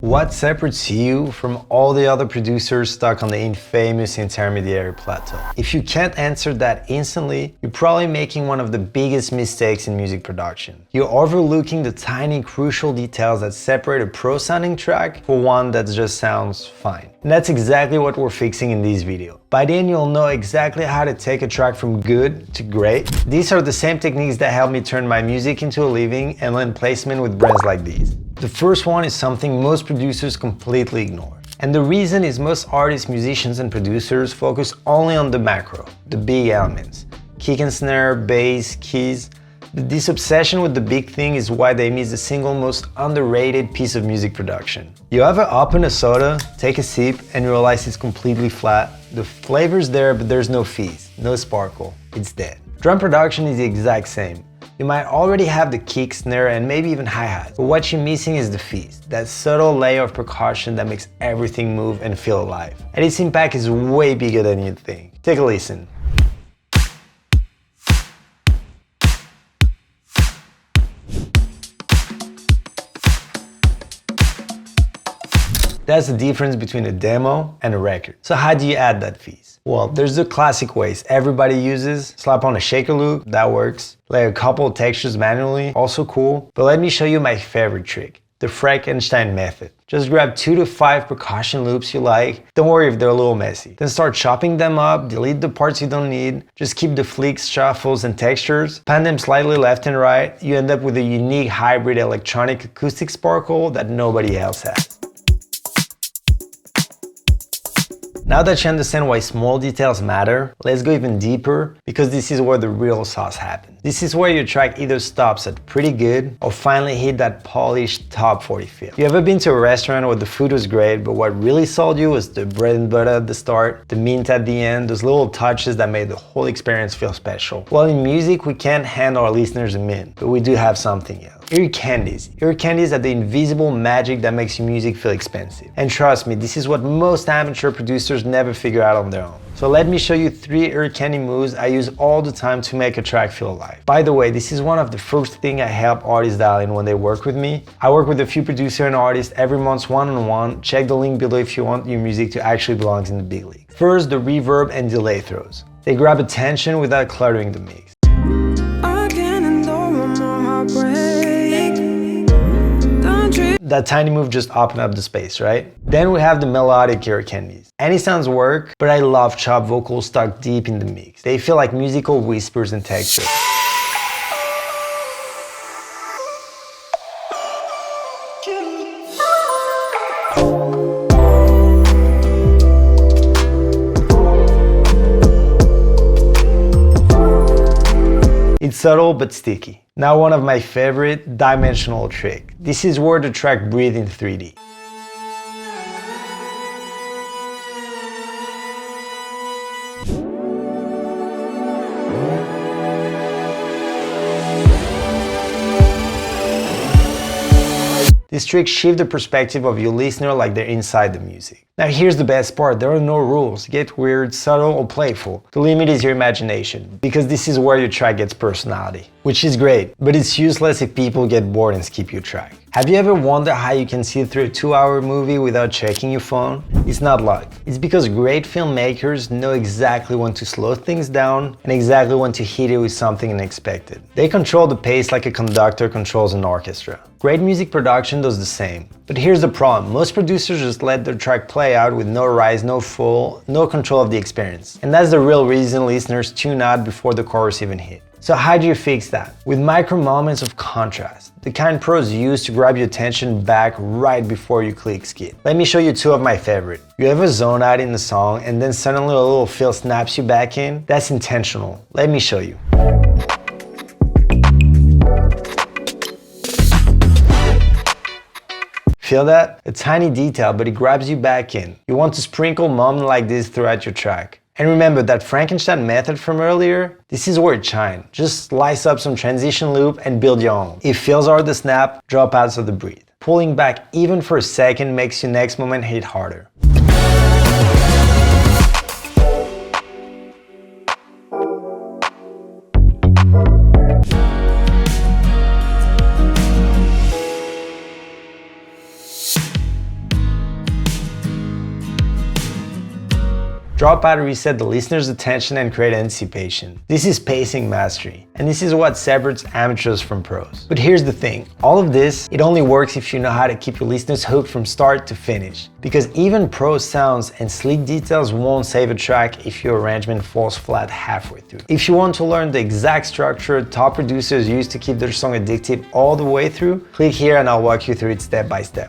What separates you from all the other producers stuck on the infamous intermediary plateau? If you can't answer that instantly, you're probably making one of the biggest mistakes in music production. You're overlooking the tiny crucial details that separate a pro-sounding track from one that just sounds fine. And that's exactly what we're fixing in this video. By then you'll know exactly how to take a track from good to great. These are the same techniques that helped me turn my music into a living and land placement with brands like these. The first one is something most producers completely ignore. And the reason is most artists, musicians, and producers focus only on the macro, the big elements. Kick and snare, bass, keys. This obsession with the big thing is why they miss the single most underrated piece of music production. You ever open a soda, take a sip, and realize it's completely flat? The flavor's there, but there's no fizz, no sparkle. It's dead. Drum production is the exact same. You might already have the kick, snare, and maybe even hi-hat, but what you're missing is the fizz, that subtle layer of percussion that makes everything move and feel alive. And its impact is way bigger than you'd think. Take a listen. That's the difference between a demo and a record. So how do you add that fizz? Well, there's the classic ways everybody uses. Slap on a shaker loop, that works. Lay a couple of textures manually, also cool. But let me show you my favorite trick, the Frankenstein method. Just grab 2 to 5 percussion loops you like. Don't worry if they're a little messy. Then start chopping them up, delete the parts you don't need. Just keep the flicks, shuffles, and textures. Pan them slightly left and right. You end up with a unique hybrid electronic acoustic sparkle that nobody else has. Now that you understand why small details matter, let's go even deeper, because this is where the real sauce happens. This is where your track either stops at pretty good or finally hit that polished top 40 feel. You ever been to a restaurant where the food was great, but what really sold you was the bread and butter at the start, the mint at the end, those little touches that made the whole experience feel special? Well, in music, we can't hand our listeners a mint, but we do have something else. Ear candies. Ear candies are the invisible magic that makes your music feel expensive. And trust me, this is what most amateur producers never figure out on their own. So let me show you 3 ear candy moves I use all the time to make a track feel alive. By the way, this is one of the first things I help artists dial in when they work with me. I work with a few producers and artists every month one-on-one. Check the link below if you want your music to actually belong in the big league. First, the reverb and delay throws. They grab attention without cluttering the mix. That tiny move just opened up the space, right? Then we have the melodic ear candies. Any sounds work, but I love chopped vocals stuck deep in the mix. They feel like musical whispers and texture. It's subtle but sticky. Now one of my favorite, dimensional trick. This is where the track breathes in 3D. This trick shifts the perspective of your listener like they're inside the music. Now here's the best part, there are no rules. Get weird, subtle, or playful. The limit is your imagination, because this is where your track gets personality. Which is great, but it's useless if people get bored and skip your track. Have you ever wondered how you can sit through a 2-hour movie without checking your phone? It's not luck. It's because great filmmakers know exactly when to slow things down and exactly when to hit it with something unexpected. They control the pace like a conductor controls an orchestra. Great music production does the same. But here's the problem, most producers just let their track play out with no rise, no fall, no control of the experience. And that's the real reason listeners tune out before the chorus even hit. So how do you fix that? With micro moments of contrast, the kind pros use to grab your attention back right before you click skip. Let me show you 2 of my favorite. You ever zone out in the song and then suddenly a little feel snaps you back in? That's intentional. Let me show you. Feel that? A tiny detail, but it grabs you back in. You want to sprinkle moments like this throughout your track. And remember that Frankenstein method from earlier? This is where it shines. Just slice up some transition loop and build your own. If feels hard to snap, drop out of the breathe. Pulling back even for a second makes your next moment hit harder. Drop out, reset the listener's attention, and create anticipation. This is pacing mastery, and this is what separates amateurs from pros. But here's the thing, all of this, it only works if you know how to keep your listeners hooked from start to finish. Because even pro sounds and sleek details won't save a track if your arrangement falls flat halfway through. If you want to learn the exact structure top producers use to keep their song addictive all the way through, click here and I'll walk you through it step by step.